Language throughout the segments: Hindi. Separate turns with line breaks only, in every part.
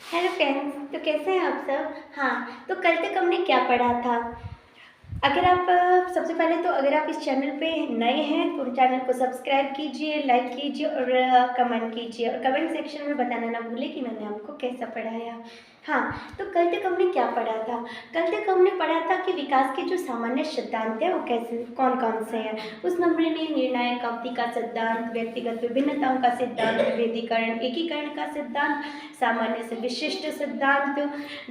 हेलो फ्रेंड्स, तो कैसे हैं आप सब। हाँ, तो कल तक हमने क्या पढ़ा था। अगर आप सबसे पहले तो अगर आप इस चैनल पे नए हैं तो चैनल को सब्सक्राइब कीजिए, लाइक कीजिए और कमेंट कीजिए, और कमेंट सेक्शन में बताना ना भूलें कि मैंने आपको कैसा पढ़ाया। हाँ, तो कल तक हमने क्या पढ़ा था। कल तक हमने पढ़ा था कि विकास के जो सामान्य सिद्धांत हैं वो कैसे कौन कौन से हैं। उसमें हमने निर्णायक अवधि का सिद्धांत, व्यक्तिगत विभिन्नताओं का सिद्धांत, विभेदीकरण एकीकरण का सिद्धांत, सामान्य से विशिष्ट सिद्धांत,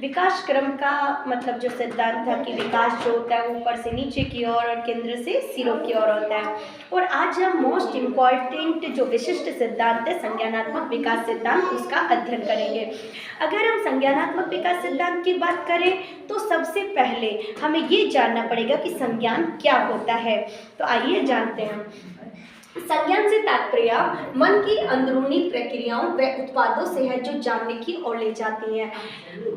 विकास क्रम का मतलब जो सिद्धांत था कि विकास जो होता है ऊपर से नीचे की ओर और केंद्र से सिरों की ओर होता है। और आज हम मोस्ट इम्पॉर्टेंट जो विशिष्ट सिद्धांत है संज्ञानात्मक विकास सिद्धांत, उसका अध्ययन करेंगे। अगर हम संज्ञानात्मक विकास सिद्धांत की बात करें तो सबसे पहले हमें ये जानना पड़ेगा कि संज्ञान क्या होता है। तो आइए जानते हैं। संज्ञान से तात्पर्य मन की अंदरूनी प्रक्रियाओं व उत्पादों से है जो जानने की ओर ले जाती हैं।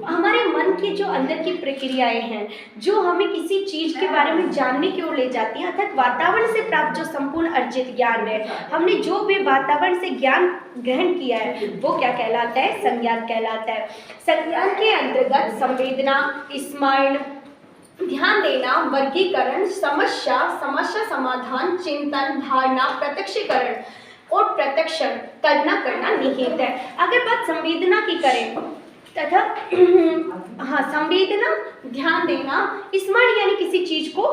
हमारे मन की जो अंदर की प्रक्रियाएं हैं जो हमें किसी चीज के बारे में जानने की ओर ले जाती हैं, अर्थात वातावरण से प्राप्त जो संपूर्ण अर्जित ज्ञान है, हमने जो भी वातावरण से ज्ञान ग्रहण किया है वो क्या कहलाता है, संज्ञान कहलाता है। संज्ञान के अंतर्गत संवेदना, स्मरण, ध्यान देना, वर्गीकरण, समस्या समाधान, चिंतन, धारणा, प्रत्यक्षीकरण और प्रत्यक्षण, कल्पना करना निहित है। अगर बात संवेदना की करें तथा हाँ, संवेदना, ध्यान देना, स्मरण यानी किसी चीज को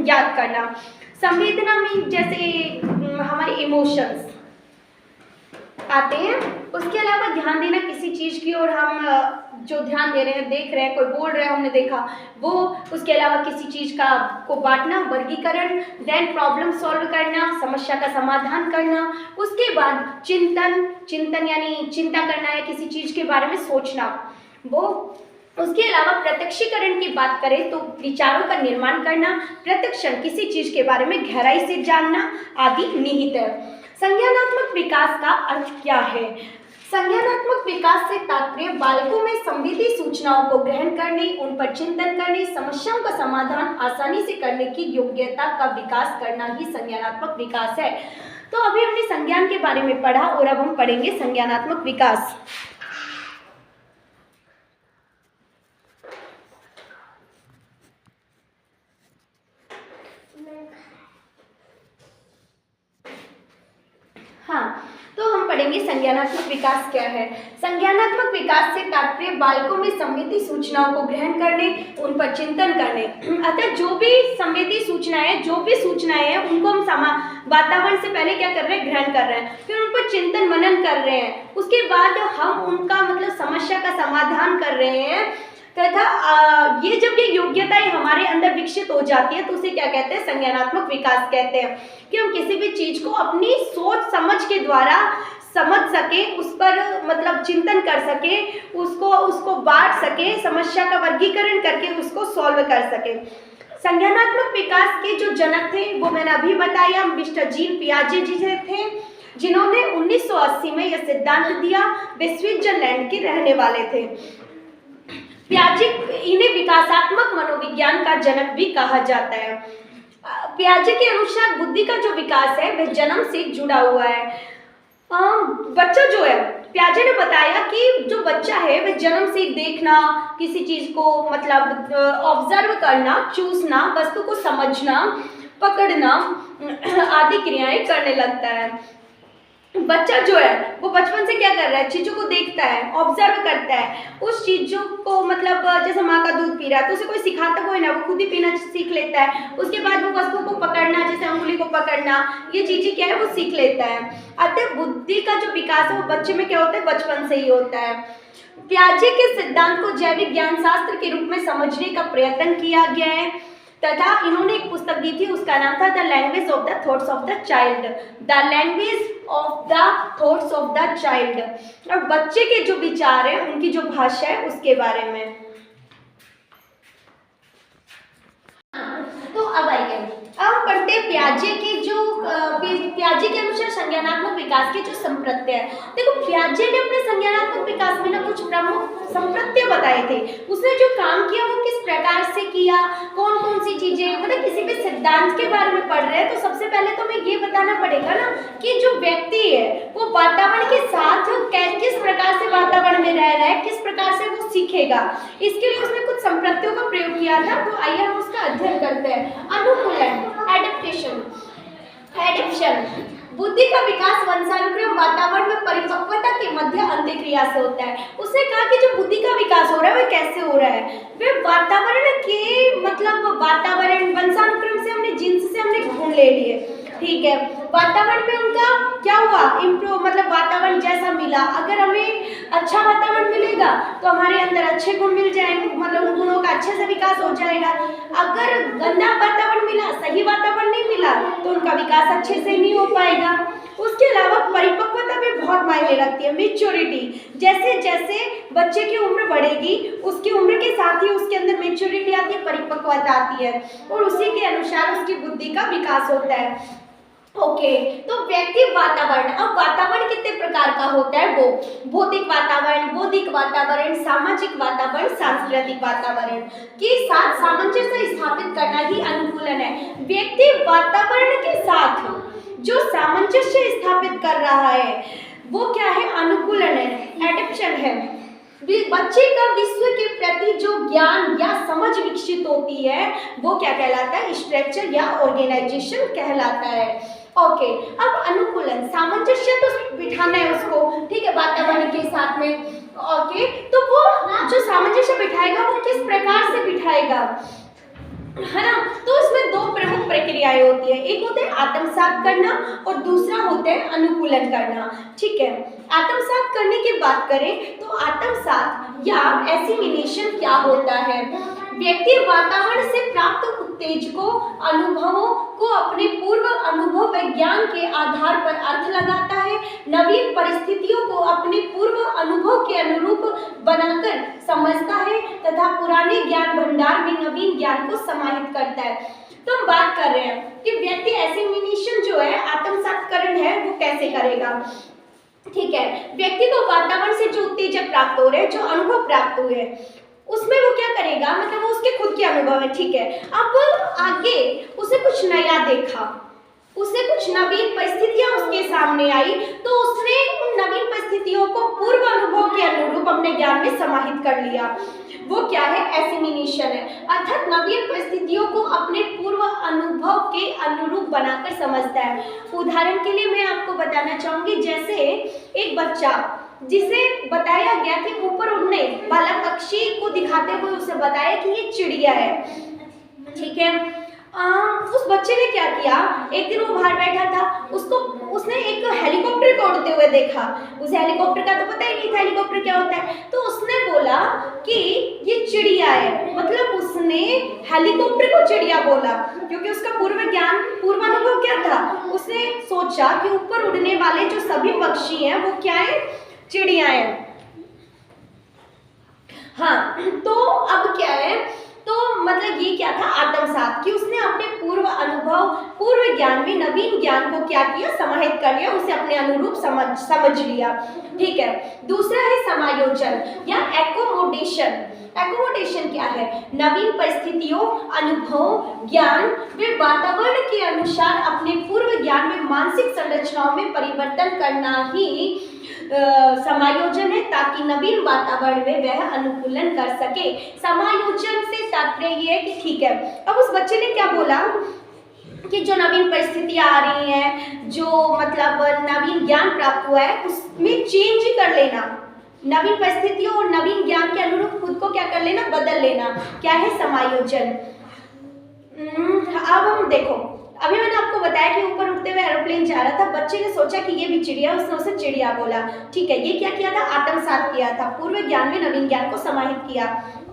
याद करना। संवेदना में जैसे हमारे इमोशंस आते हैं। उसके अलावा ध्यान देना किसी चीज की और हम जो ध्यान दे रहे हैं, देख रहे हैं, कोई बोल रहा है हमने देखा वो। उसके अलावा किसी चीज का को बांटना, वर्गीकरण, देन प्रॉब्लम सॉल्व करना, समस्या का समाधान करना। उसके बाद चिंतन यानी चिंता करना है, किसी चीज के बारे में सोचना वो। उसके अलावा प्रत्यक्षीकरण की बात करें तो विचारों का निर्माण करना, प्रत्यक्षण किसी चीज के बारे में गहराई से जानना आदि निहित है। संज्ञानात्मक विकास का अर्थ क्या है। संज्ञानात्मक विकास से तात्पर्य बालकों में संवेदी सूचनाओं को ग्रहण करने, उन पर चिंतन करने, समस्याओं का समाधान आसानी से करने की योग्यता का विकास करना ही संज्ञानात्मक विकास है। तो अभी हमने संज्ञान के बारे में पढ़ा और अब हम पढ़ेंगे संज्ञानात्मक विकास। हाँ, तो हम पढ़ेंगे संज्ञानात्मक विकास क्या है। संज्ञानात्मक विकास से तात्पर्य बालकों में संवेदी सूचनाओं को ग्रहण करने, उन पर चिंतन करने, अतः जो भी संवेदी सूचनाएं हैं उनको हम वातावरण से पहले क्या कर रहे हैं, ग्रहण कर रहे हैं, फिर उन पर चिंतन मनन कर रहे हैं, उसके बाद हम उनका मतलब समस्या का समाधान कर रहे हैं तथा ये जब ये योग्यताएं हमारे अंदर विकसित हो जाती है तो उसे क्या कहते हैं, संज्ञानात्मक विकास कहते हैं। कि हम किसी भी चीज को अपनी सोच समझ के द्वारा समझ सके, उस पर मतलब चिंतन कर सके, उसको बांट सके, समस्या का वर्गीकरण करके उसको सॉल्व कर सके। संज्ञानात्मक विकास के जो जनक थे वो मैंने अभी बताया, मिस्टर जीन पियाजे जी थे, जिन्होंने 1980 में यह सिद्धांत दिया। वे स्विट्जरलैंड के रहने वाले थे। पियाजे, इन्हें विकासात्मक मनोविज्ञान का जनक भी कहा जाता है। पियाजे के अनुसार बुद्धि का जो विकास है वह जन्म से जुड़ा हुआ है। बच्चा जो है, पियाजे ने बताया कि जो बच्चा है वह जन्म से देखना, किसी चीज को मतलब ऑब्जर्व करना, चूसना, वस्तु को समझना, पकड़ना आदि क्रियाएं करने लगता है। बच्चा जो है वो बचपन से क्या कर रहा है, चीजों को देखता है, ऑब्जर्व करता है, उस चीजों को मतलब जैसे माँ का दूध पी रहा है तो उसे कोई सिखाता कोई ना, वो खुद ही पीना सीख लेता है। उसके बाद वो वस्तु को पकड़ना, जैसे अंगुली को पकड़ना, ये चीजें क्या है वो सीख लेता है। अतः बुद्धि का जो विकास है वो बच्चे में क्या होता है, बचपन से ही होता है। पियाजे के सिद्धांत को जैविक ज्ञान शास्त्र के रूप में समझने का प्रयत्न किया गया है तथा इन्होंने एक पुस्तक दी थी, उसका नाम था the language of the thoughts of the child. The language of the thoughts of the child, और बच्चे के जो विचार है, उनकी जो भाषा है उसके बारे में। तो अब आइए, अब पढ़ते हैं पियाजे के अनुसार संज्ञानात्मक विकास के जो संप्रत्यय है। देखो, पियाजे ने अपने संज्ञानात्मक विकास में ना कुछ प्रमुख संप्रत्यय बताए थे। उसने जो काम किया वो किस प्रकार से किया, कौन कौन सी चीजें, मतलब किसी भी सिद्धांत के बारे में पढ़ रहे हैं तो सबसे पहले तो हमें ये बताना पड़ेगा ना कि जो व्यक्ति है वो वातावरण के साथ किस प्रकार से वातावरण में रह रहा है, किस सीखेगा। इसके लिए उसने कुछ संप्रत्तियों का प्रयोग किया था, तो आइए हम उसका अध्ययन करते हैं। अनुकूलन, एडेप्टेशन। एडेप्शन, बुद्धि का विकास वंशानुक्रम वातावरण में परिपक्वता के मध्य अंत्यक्रिया से होता है। उसने कहा कि जो बुद्धि का विकास हो रहा है वह कैसे हो रहा है, वह वातावरण के मतलब वातावरण वंशानुक्रम से हमने जीन्स से हमने गुण ले लिए, ठीक है। वातावरण में उनका क्या हुआ, इम्प्रूव, मतलब वातावरण जैसा मिला। अगर हमें अच्छा वातावरण मिलेगा तो हमारे अंदर अच्छे गुण मिल जाएंगे, मतलब उन गुणों का अच्छे से विकास हो जाएगा। अगर गंदा वातावरण मिला, सही वातावरण नहीं मिला, तो उनका विकास अच्छे से नहीं हो पाएगा। उसके अलावा परिपक्वता भी बहुत मायने रखती है, मेच्योरिटी। जैसे जैसे बच्चे की उम्र बढ़ेगी, उसकी उम्र के साथ ही उसके अंदर मेच्योरिटी आती है, परिपक्वता आती है, और उसी के अनुसार उसकी बुद्धि का विकास होता है। ओके, तो व्यक्ति वातावरण, अब वातावरण कितने प्रकार का होता है, वो भौतिक वातावरण, बौद्धिक वातावरण, सामाजिक वातावरण, सांस्कृतिक वातावरण के साथ सामंजस्य स्थापित करना ही अनुकूलन है। व्यक्ति वातावरण के साथ जो सामंजस्य स्थापित कर रहा है वो क्या है, अनुकूलन है, एडेप्शन है। बच्चे का विश्व के प्रति जो ज्ञान या समझ विकसित होती है वो क्या कहलाता है, स्ट्रक्चर या ऑर्गेनाइजेशन कहलाता है। ओके, अब अनुकूलन, सामंजस्य तो बिठाना है उसको, ठीक है, वातावरण के साथ में। ओके, तो वो जो सामंजस्य बिठाएगा वो किस प्रकार से बिठाएगा, है ना। तो इसमें दो प्रमुख प्रक्रियाएं होती है, एक होता है आत्मसात करना और दूसरा होता है अनुकूलन करना, ठीक है। आत्मसात करने की बात करें तो आत्मसात या एसिमिलेशन क्या होता है, व्यक्ति वातावरण से प्राप्त उत्तेजकों, अनुभवों को अपने पूर्व अनुभव व ज्ञान के आधार पर अर्थ लगाता है, नवीन परिस्थितियों को अपने पूर्व अनुभव के अनुरूप बनाकर समझता है तथा पुराने ज्ञान भंडार में नवीन ज्ञान को समाहित करता है। तो हम बात कर रहे हैं कि व्यक्ति एसिमिलेशन जो है, आत्मसातकरण है, वो कैसे करेगा, ठीक है। व्यक्ति को वातावरण से जो उत्तेजक प्राप्त हो रहे हैं, जो अनुभव प्राप्त हुए हैं, उसमें वो क्या करेगा, मतलब वो उसके खुद के अनुभव है, ठीक है। अब आगे उसे कुछ नया देखा, उसे कुछ नवीन परिस्थितियां उसके सामने आई, तो उसने उन नवीन परिस्थितियों को पूर्व अनुभव के अनुरूप अपने ज्ञान में समाहित कर लिया। वो क्या है, एसिमिलेशन है, अर्थात नवीन परिस्थितियों को अपने पूर्व अनुभव के अनुरूप बनाकर समझता है। उदाहरण के लिए मैं आपको बताना चाहूंगी, जैसे एक बच्चा जिसे बताया गया कि ऊपर उड़ने वाला पक्षी को दिखाते हुए उसे बताया कि ये चिड़िया है, ठीक है। उस बच्चे ने क्या किया, एक दिन वो बाहर बैठा था, उसने एक हेलीकॉप्टर को उड़ते हुए देखा। उसे हेलीकॉप्टर का तो पता ही नहीं था हेलीकॉप्टर क्या होता है, तो उसने बोला कि ये चिड़िया है, मतलब उसने हेलीकॉप्टर को चिड़िया बोला, क्योंकि उसका पूर्व ज्ञान, पूर्व अनुभव क्या था, उसने सोचा कि ऊपर उड़ने वाले जो सभी पक्षी हैं वो क्या है, चिड़िया है। हाँ, तो अब क्या है, तो मतलब ये क्या था, आत्मसात, कि उसने अपने पूर्व अनुभव, पूर्व ज्ञान में नवीन ज्ञान को क्या किया, समाहित कर लिया, उसे अपने अनुरूप समझ लिया, ठीक है। दूसरा है समायोजन या एकोमोडेशन। एकोमोडेशन क्या है, नवीन परिस्थितियों, अनुभव, ज्ञान व वातावरण के अनुसार अपने पूर्व ज्ञान में मानसिक संरचनाओं में परिवर्तन करना ही समायोजन है, ताकि नवीन वातावरण में वह अनुकूलन कर सके। समायोजन से तात्पर्य ये है कि ठीक है, अब उस बच्चे ने क्या बोला कि जो नवीन परिस्थितियां आ रही हैं, जो मतलब नवीन ज्ञान प्राप्त हुआ है, उसमें चेंज कर लेना, नवीन परिस्थितियों और नवीन ज्ञान के अनुरूप खुद को क्या कर लेना, बदल लेना, क्या है, समायोजन। अब हम देखो, अभी मैंने आपको बताया कि ऊपर उड़ते हुए एरोप्लेन जा रहा था, बच्चे ने सोचा कि ये भी चिड़िया, उसने उसे चिड़िया बोला, ठीक है। ये क्या किया था, आत्मसात किया था, पूर्व ज्ञान में नवीन ज्ञान को समाहित किया।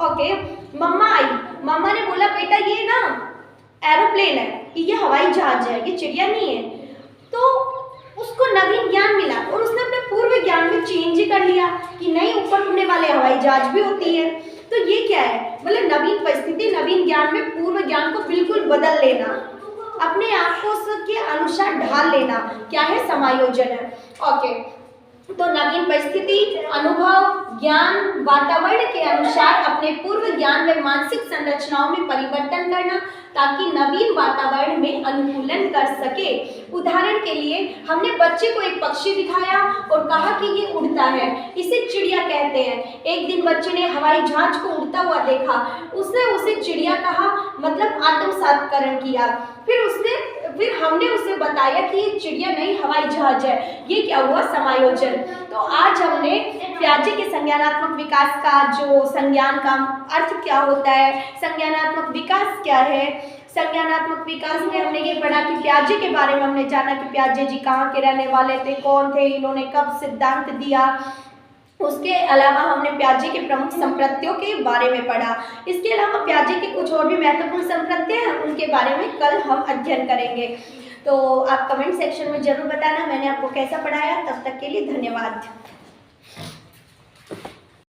ओके, मम्मा आई, मम्मा ने बोला बेटा ये ना एरोप्लेन है, ये हवाई जहाज है, ये चिड़िया नहीं है। तो उसको नवीन ज्ञान मिला और उसने अपने पूर्व ज्ञान में चेंज कर लिया कि नहीं, ऊपर उड़ने वाले हवाई जहाज भी होती है। तो ये क्या है, मतलब नवीन परिस्थिति, नवीन ज्ञान में पूर्व ज्ञान को बिल्कुल बदल लेना, अपने आप को उसके अनुसार ढाल लेना, क्या है, समायोजन है। ओके, तो नवीन परिस्थिति, अनुभव, ज्ञान, वातावरण के अनुसार अपने पूर्व ज्ञान व मानसिक संरचनाओं में परिवर्तन करना ताकि नवीन वातावरण में अनुकूलन कर सके। उदाहरण के लिए हमने बच्चे को एक पक्षी दिखाया और कहा कि ये उड़ता है, इसे चिड़िया कहते हैं। एक दिन बच्चे ने हवाई जहाज को उड़ता हुआ देखा, उसने उसे चिड़िया कहा, मतलब आत्मसात्करण किया। फिर हमने उसे बताया कि ये चिड़िया नहीं हवाई जहाज है। ये क्या हुआ? समायोजन। तो आज हमने पियाजे के संज्ञानात्मक विकास का जो संज्ञान का अर्थ क्या होता है, संज्ञानात्मक विकास क्या है, संज्ञानात्मक विकास में हमने ये पढ़ा कि पियाजे के बारे में हमने जाना कि पियाजे जी कहाँ के रहने वाले थे, कौन थे, इन्होंने कब सिद्धांत दिया। उसके अलावा हमने पियाजे के प्रमुख संप्रत्यों के बारे में पढ़ा। इसके अलावा पियाजे के कुछ और भी महत्वपूर्ण संप्रत्य हैं, उनके बारे में कल हम अध्ययन करेंगे। तो आप कमेंट सेक्शन में जरूर बताना मैंने आपको कैसा पढ़ाया। तब तक के लिए धन्यवाद।